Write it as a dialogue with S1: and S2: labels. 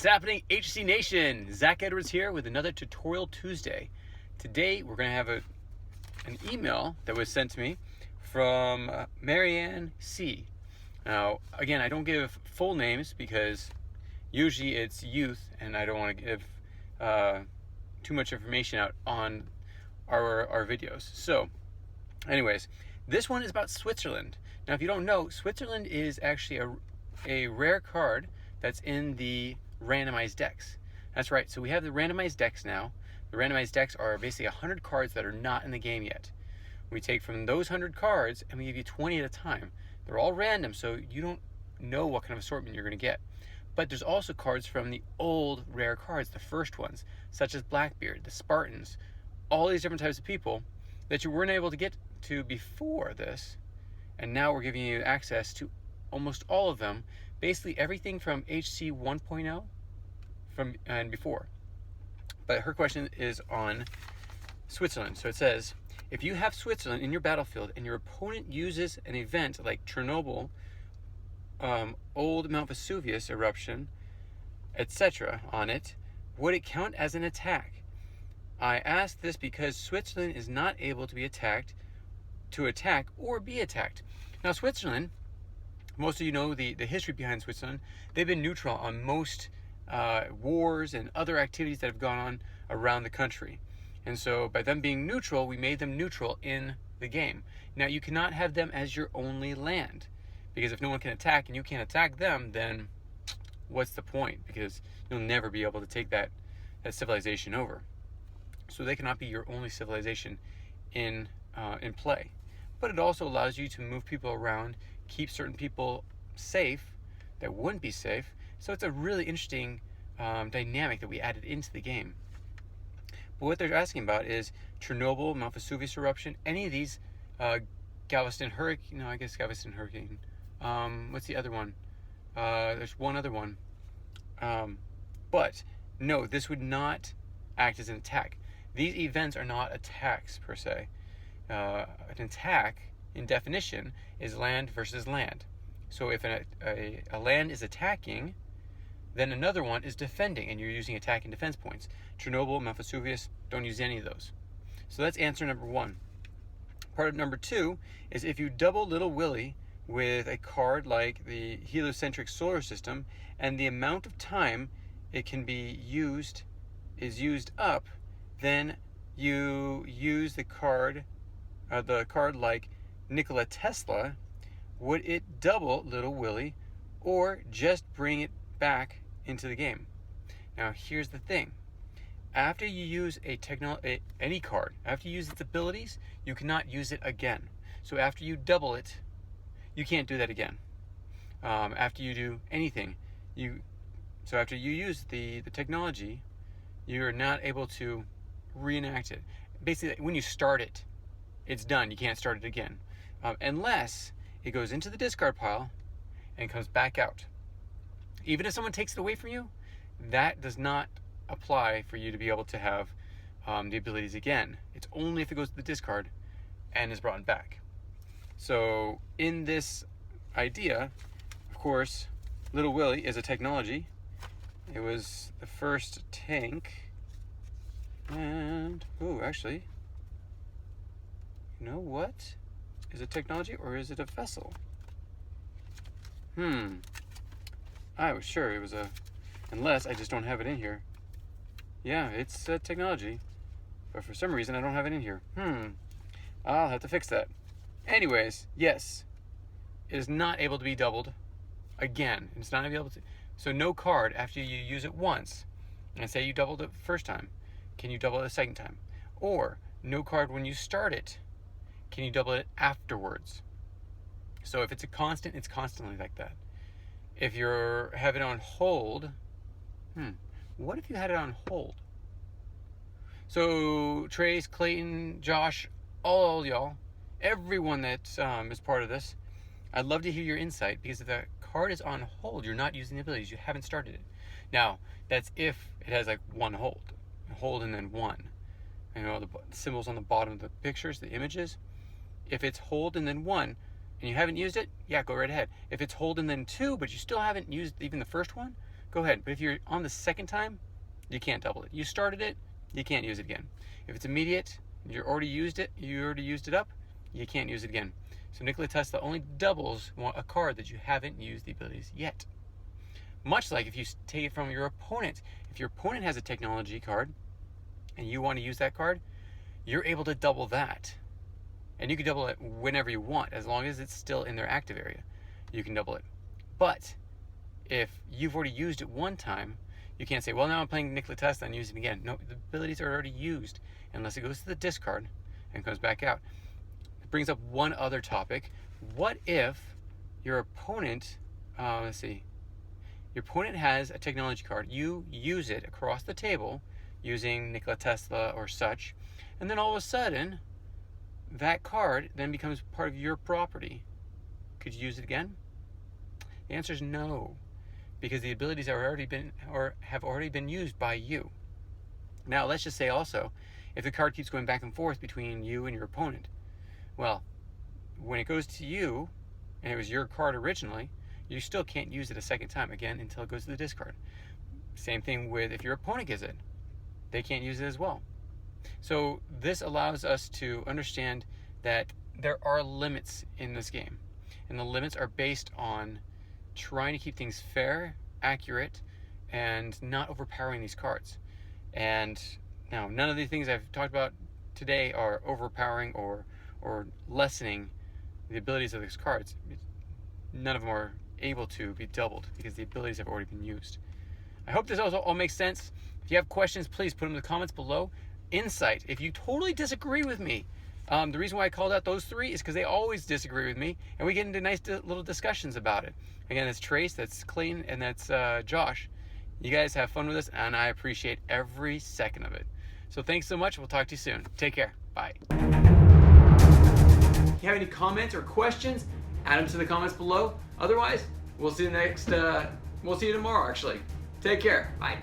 S1: happening, HC Nation? Zach Edwards here with another Tutorial Tuesday. Today we're going to have an email that was sent to me from Marianne C. Now, again, I don't give full names because usually it's youth and I don't want to give too much information out on our videos. So, anyways, this one is about Switzerland. Now, if you don't know, Switzerland is actually a rare card that's in the randomized decks. That's right, so we have the randomized decks now. The randomized decks are basically 100 cards that are not in the game yet. We take from those 100 cards and we give you 20 at a time. They're all random, so you don't know what kind of assortment you're going to get. But there's also cards from the old rare cards, the first ones, such as Blackbeard, the Spartans, all these different types of people that you weren't able to get to before this. And now we're giving you access to almost all of them, basically everything from HC 1.0 and before. But her question is on Switzerland. So it says, if you have Switzerland in your battlefield and your opponent uses an event like Chernobyl, old Mount Vesuvius eruption, etc. on it, would it count as an attack? I ask this because Switzerland is not able to be attacked, to attack or be attacked. Now, Switzerland, most of you know the history behind Switzerland. They've been neutral on most wars and other activities that have gone on around the country. And so by them being neutral, we made them neutral in the game. Now, you cannot have them as your only land, because if no one can attack and you can't attack them, then what's the point? Because you'll never be able to take that civilization over. So they cannot be your only civilization in play. But it also allows you to move people around, keep certain people safe that wouldn't be safe. So it's a really interesting dynamic that we added into the game. But what they're asking about is Chernobyl, Mount Vesuvius eruption, any of these, Galveston hurricane. No, I guess Galveston hurricane. What's the other one? There's one other one. But no, this would not act as an attack. These events are not attacks per se. An attack, in definition, is land versus land. So if a land is attacking, then another one is defending, and you're using attack and defense points. Chernobyl, Mount Vesuvius, don't use any of those. So that's answer number one. Part of number two is if you double Little Willie with a card like the heliocentric solar system, and the amount of time it can be used is used up, then you use the card like Nikola Tesla. Would it double Little Willie or just bring it back into the game? Now, here's the thing. After you use any card, after you use its abilities, you cannot use it again. So after you double it, you can't do that again. After you do anything, so after you use the technology, you're not able to reenact it. Basically, when you start it, it's done. You can't start it again. Unless it goes into the discard pile and comes back out. Even if someone takes it away from you, that does not apply for you to be able to have the abilities again. It's only if it goes to the discard and is brought back. So in this idea, of course, Little Willie is a technology. It was the first tank. And, actually, you know what? Is it technology or is it a vessel? I was sure it was unless I just don't have it in here. Yeah, it's technology. But for some reason I don't have it in here. I'll have to fix that. Anyways, yes. It is not able to be doubled again. It's not able to. So no card after you use it once, and say you doubled it the first time, can you double it a second time? Or no card when you start it, can you double it afterwards? So if it's a constant, it's constantly like that. If you have it on hold, what if you had it on hold? So Trace, Clayton, Josh, all y'all, everyone that is part of this, I'd love to hear your insight, because if the card is on hold, you're not using the abilities, you haven't started it. Now, that's if it has like one hold and then one. You know, the symbols on the bottom of the pictures, the images. If it's hold and then one, and you haven't used it, yeah, go right ahead. If it's hold and then two, but you still haven't used even the first one, go ahead. But if you're on the second time, you can't double it. You started it, you can't use it again. If it's immediate, you already used it up, you can't use it again. So Nikola Tesla only doubles a card that you haven't used the abilities yet. Much like if you take it from your opponent. If your opponent has a technology card and you want to use that card, you're able to double that. And you can double it whenever you want, as long as it's still in their active area. You can double it. But if you've already used it one time, you can't say, well, now I'm playing Nikola Tesla and use it again. No, the abilities are already used unless it goes to the discard and comes back out. It brings up one other topic. What if your opponent, your opponent has a technology card, you use it across the table using Nikola Tesla or such, and then all of a sudden, that card then becomes part of your property. Could you use it again? The answer is no, because the abilities have already been used by you. Now, let's just say also, if the card keeps going back and forth between you and your opponent, well, when it goes to you, and it was your card originally, you still can't use it a second time again until it goes to the discard. Same thing with if your opponent gets it, they can't use it as well. So this allows us to understand that there are limits in this game, and the limits are based on trying to keep things fair, accurate, and not overpowering these cards. And now, none of the things I've talked about today are overpowering or lessening the abilities of these cards. None of them are able to be doubled because the abilities have already been used. I hope this also all makes sense. If you have questions, please put them in the comments below. Insight, if you totally disagree with me, the reason why I called out those three is because they always disagree with me, and we get into nice little discussions about it. Again, that's Trace, that's Clayton, and that's Josh. You guys have fun with this, and I appreciate every second of it. So thanks so much. We'll talk to you soon. Take care. Bye. If you have any comments or questions, add them to the comments below. Otherwise, we'll see you tomorrow, actually. Take care. Bye.